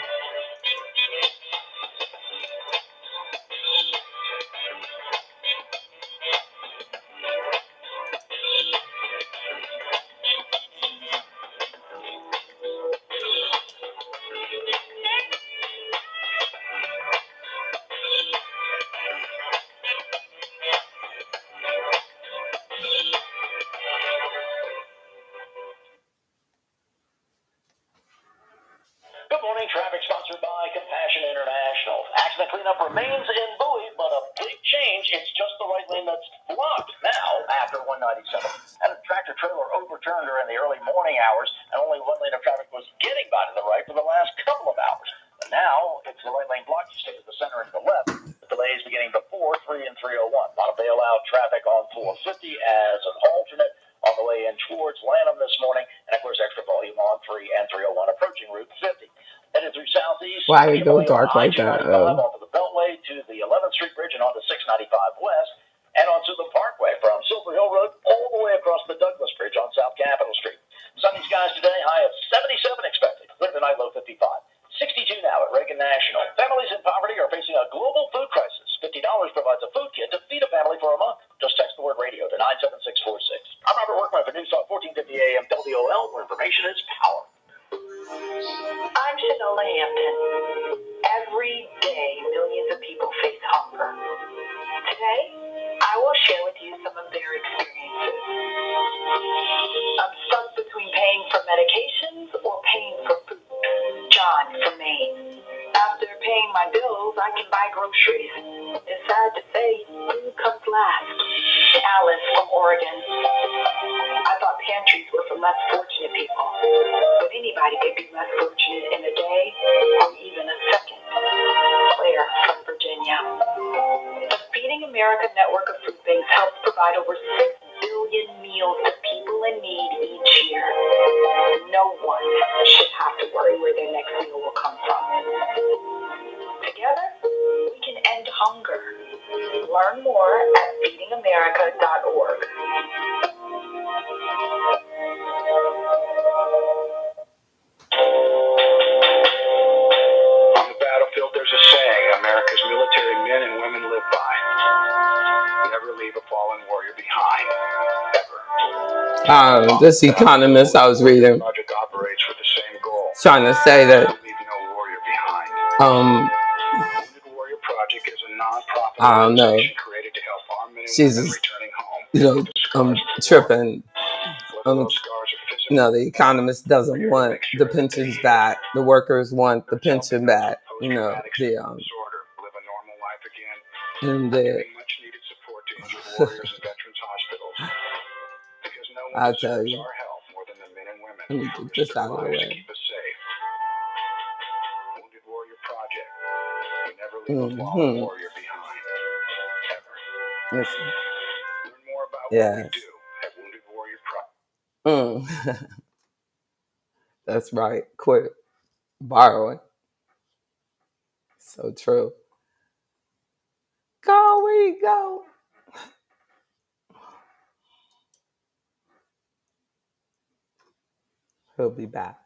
Good morning, traffic sponsored by Compassion International. Accident cleanup remains in Bowie, but a big change. It's just the right lane that's blocked now after 197. And a tractor trailer hours, and only one lane of traffic was getting by to the right for the last couple of hours. But now it's the right lane blocked. You stay to the center and to the left. The delays beginning before 3 and 301. A lot of bailout traffic on 450 as an alternate on the way in towards Lanham this morning, and of course extra volume on 3 and 301 approaching Route 50. Headed through southeast. Why did it go dark like that? Onto the Beltway to the 11th Street Bridge and onto 695 West, and onto the Parkway from Silver Hill Road all the way across the Douglas Bridge on South Capitol Street. Sunny skies today, high of 77 expected. Clear tonight, low 55. 62 now at Reagan National. Families in poverty are facing a global food crisis. $50 provides a food kit to feed a family for a month. Just text the word radio to 97646. I'm Robert Workman for News Talk 1450 AM WOL, where information is power. I'm Shanola Hampton. Every day, millions of people face hunger. Today, I will share with you some of their experiences. I'm stuck between paying for medications or paying for food. John from Maine. After paying my bills, I can buy groceries. It's sad to say, food comes last. Alice from Oregon. I thought pantries were for less fortunate people, but anybody could be less fortunate in a day or even a second. Claire from Virginia. The Feeding America network of food banks helps provide over 6 billion meals to people in need each year. No one should have to worry where their next meal will come from. Together, we can end hunger. Learn more at feedingamerica.org. On the battlefield, there's a saying America's military men and women live by. Never leave a fallen warrior behind. Ever. This economist I was reading Project operates with the same goal. trying to say that Leave no warrior behind. Wounded Warrior Project is a non-profit I don't know. organization created to help our men and She's women just, returning home. tripping. Whether those scars are physical, No, the economist doesn't want the pensions back. The workers want the pension back. The disorder, live a normal life again, and giving much needed support to injured warriors and veterans hospitals. Because no one I deserves tell you. our help more than the men and women Let me who get risk this their out of the lives to way. keep us safe. Wounded Warrior Project. We never leave a fallen warrior behind. Ever. Listen. Learn more about what Yes. we do at Wounded Warrior Project. That's right. Quit borrowing. So true. Go, we go. He'll be back.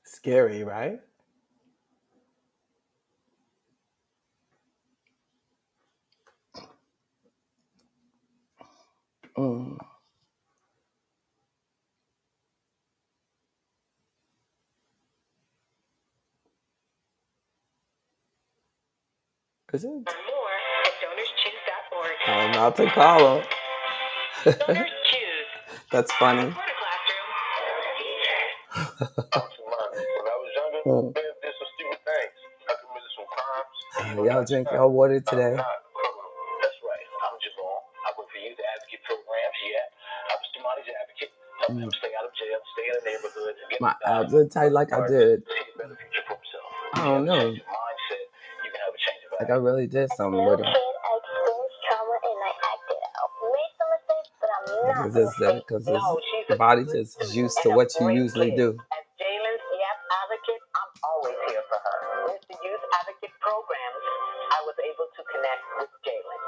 Scary, right? Is it? More at DonorsChoose.org. I'm about to call her. Donors Choose. That's funny. Report a classroom. When I was younger, I did some stupid things. I committed some crimes. Y'all drink your water today. That's right. I'm Jabal. I work for youth advocate programs. I was Tamani's advocate. Help them stay out of jail, stay in the neighborhood. My abs are tight like I did. See a better future for himself. I don't know. Change your mindset. You can have a change of Like I really did something with him. Because his body just is used to what you usually do. As Jalen's advocate, I'm always here for her. With the youth advocate programs, I was able to connect with Jalen.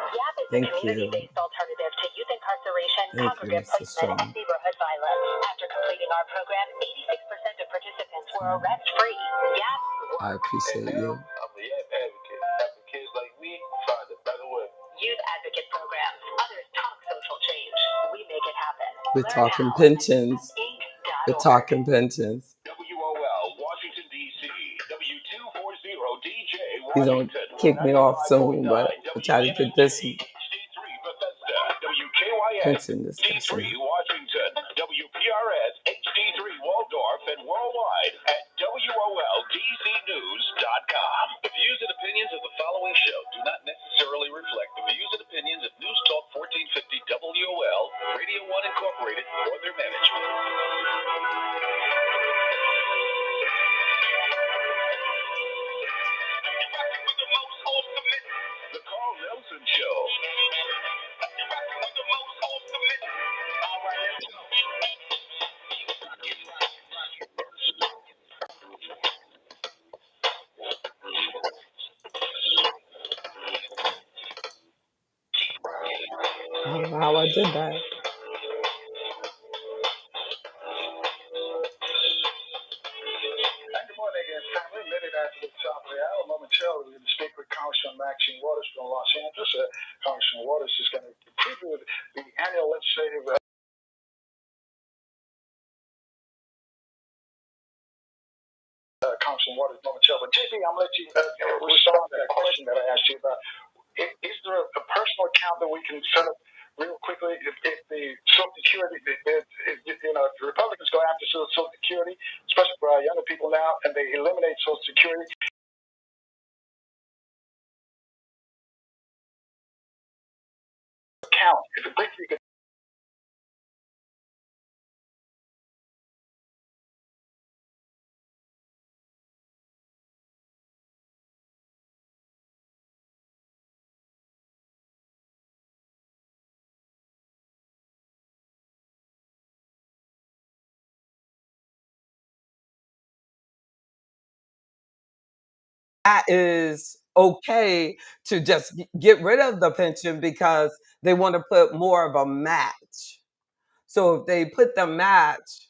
YAP is a community-based alternative to youth incarceration, congregate placement, and neighborhood violence. After completing our program, 86% of participants were arrest-free. YAP. I appreciate you. I'm the YAP advocate. Helping kids like me find a better way. Youth advocate programs. Others talk social change. We make it happen. We're talking pensions. We're talking pensions. WOL, Washington, D.C. W240DJ, He's going to kick me off soon, but I'll try to get this pension discussion. WKYS, D3, Washington, WPRI. NewsTalkWorldNews.com. The views and opinions of the following show do not necessarily reflect the views and opinions of News Talk 1450 WOL, Radio 1 Incorporated, or their management. The Carl Nelson Show. All right, let's go. I don't know how I did that. And good morning again, family. A minute after the top of the hour, momentarily, we're going to speak with Congressman Maxine Waters from Los Angeles. Congressman Waters is going to preview the annual legislative Congressman Waters momentarily. But JB, I'm going to let you respond to that question that I asked you about. Is there a personal account that we can set up real quickly if the Social Security, if the Republicans go after Social Security, especially for our younger people now, and they eliminate Social Security account, if it briefly could That is okay to just get rid of the pension because they want to put more of a match. So if they put the match,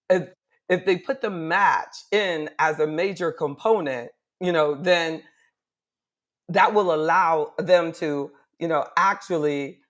if if they put the match in as a major component, then that will allow them to, actually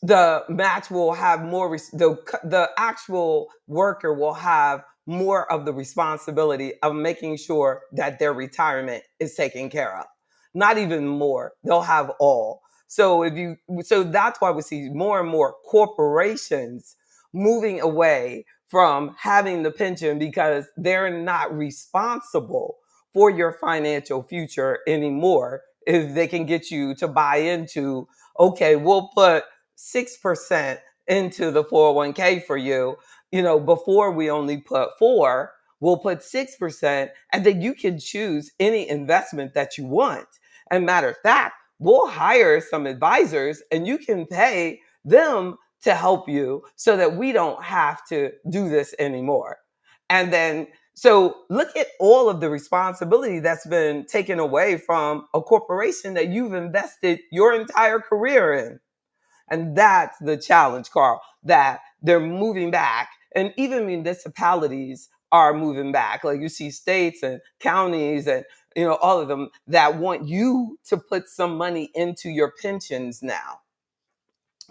the match will have more the actual worker will have more of the responsibility of making sure that their retirement is taken care of. Not even more, they'll have all. So that's why we see more and more corporations moving away from having the pension because they're not responsible for your financial future anymore. If they can get you to buy into, okay, we'll put 6% into the 401k for you. Before we only put 4, we'll put 6%, and then you can choose any investment that you want. And matter of fact, we'll hire some advisors and you can pay them to help you so that we don't have to do this anymore. And then, so look at all of the responsibility that's been taken away from a corporation that you've invested your entire career in. And that's the challenge, Carl, that they're moving back. And even municipalities are moving back. Like you see states and counties and all of them that want you to put some money into your pensions now.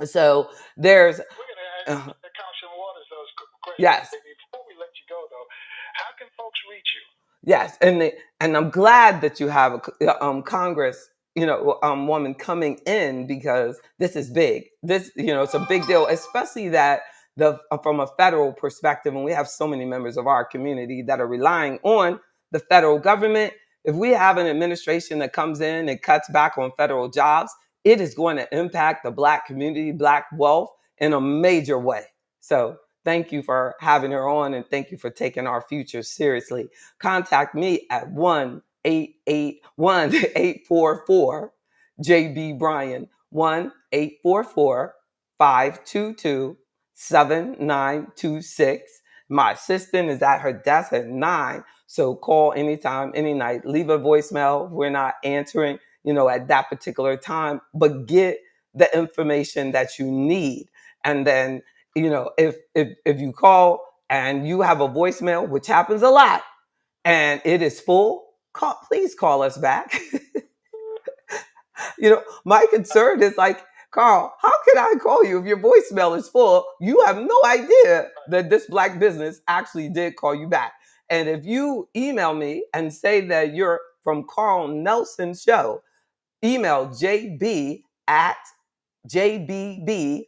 So there's we're going to ask Congressman Waters those questions. yes. Before we let you go, though, how can folks reach you? Yes, and I'm glad that you have a Congress, woman coming in because this is big. This, it's a big deal, especially that from a federal perspective, and we have so many members of our community that are relying on the federal government. If we have an administration that comes in and cuts back on federal jobs, it is going to impact the Black community, Black wealth in a major way. So thank you for having her on, and thank you for taking our future seriously. Contact me at 1-888-844-JB Bryan, 1-844-522-7926. My assistant is at her desk at 9. So call anytime, any night. Leave a voicemail. We're not answering, at that particular time, but get the information that you need. And then, if you call and you have a voicemail, which happens a lot, and it is full, please call us back. My concern is like, Carl, how can I call you if your voicemail is full? You have no idea that this Black business actually did call you back. And if you email me and say that you're from Carl Nelson Show, email JB at JBBRYAN.com.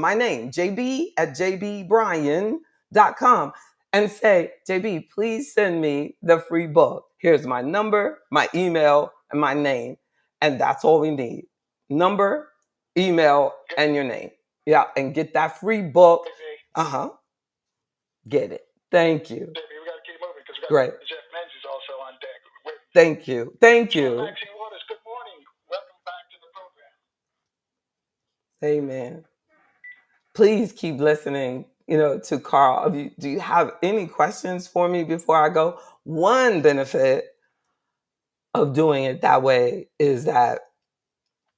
My name, JB at JBBryan.com. and say, JB, please send me the free book. Here's my number, my email, and my name. And that's all we need. Number, email, and your name. Yeah, and get that free book. Get it. Thank you. JB, we got to keep moving because Great. Jeff Menzies also on deck. Thank you. Thank you. Maxine Waters, good morning. Welcome back to the program. Amen. Please keep listening, to Carl. Do you have any questions for me before I go? One benefit of doing it that way is that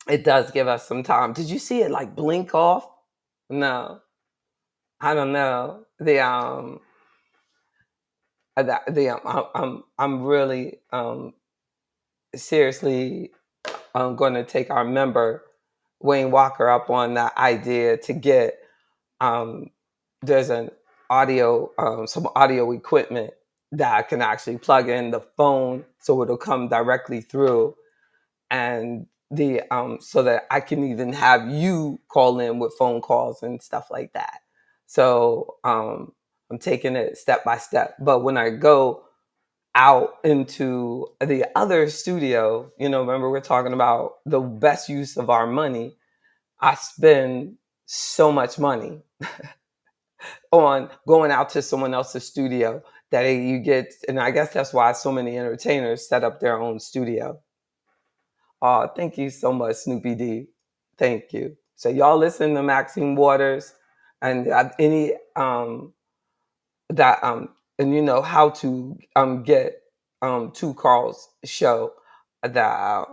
it does give us some time. Did you see it like blink off? No, I don't know. I'm really seriously going to take our member Wayne Walker up on that idea to get there's some audio equipment that can actually plug in the phone so it'll come directly through, and so that I can even have you call in with phone calls and stuff like that. So I'm taking it step by step. But when I go out into the other studio, remember we're talking about the best use of our money. I spend so much money on going out to someone else's studio that you get, and I guess that's why so many entertainers set up their own studio. Oh, thank you so much, Snoopy D. Thank you. So y'all listen to Maxine Waters, and any that and you know how to get to Carl's show. That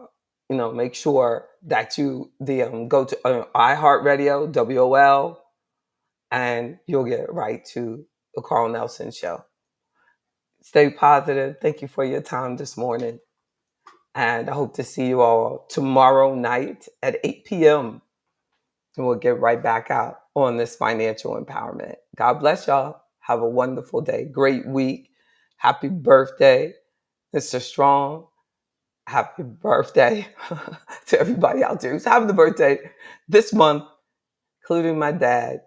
make sure that you go to iHeartRadio, WOL, and you'll get right to the Carl Nelson show. Stay positive. Thank you for your time this morning. And I hope to see you all tomorrow night at 8 p.m. And we'll get right back out on this financial empowerment. God bless y'all. Have a wonderful day. Great week. Happy birthday, Mr. Strong. Happy birthday to everybody out there who's having the birthday this month, including my dad.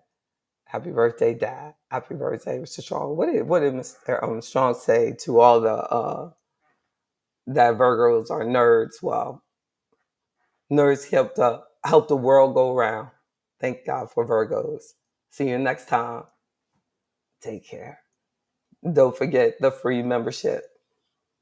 Happy birthday, Dad. Happy birthday, Mr. Strong. What did Mr. Strong say to all the that Virgos are nerds? Well, nerds help the world go round. Thank God for Virgos. See you next time. Take care. Don't forget the free membership.